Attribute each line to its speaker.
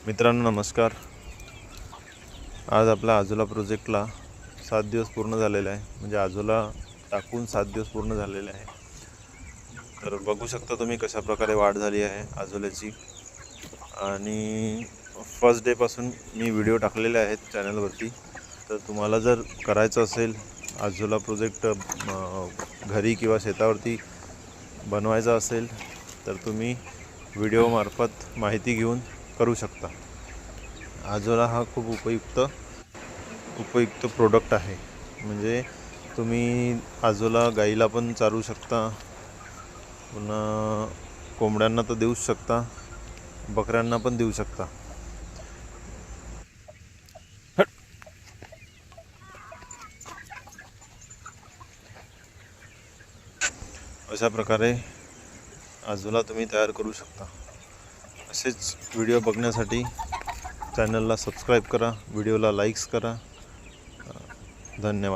Speaker 1: मित्रांनो नमस्कार। आज आपल्या आजोला प्रोजेक्टला 7 दिवस पूर्ण झालेले आहे, म्हणजे आजोला टाकून 7 दिवस पूर्ण झालेले आहे। तर बघू शकता तुम्ही कशा प्रकारे वाढ झाली आहे आजोल्याची। आणि फर्स्ट डे पासून मी व्हिडिओ टाकलेले आहेत चॅनलवरती। तर तुम्हाला जर करायचं असेल आजोला प्रोजेक्ट घरी किंवा शेतावरती बनवायचा असेल तर तुम्ही व्हिडिओ मार्फत माहिती घेऊन करू शकता। आजोला हा खूप उपयुक्त प्रोडक्ट आहे। म्हणजे तुम्ही आजोला गाईला पण चारू शकता, पुन्हा कोंबड्यांना तर देऊच शकता, बकऱ्यांना पण देऊ शकता। अशा प्रकारे आजोला तुम्ही तयार करू शकता। असेच व्हिडिओ बघण्यासाठी चॅनलला सबस्क्राईब करा, व्हिडिओला लाईक्स करा। धन्यवाद।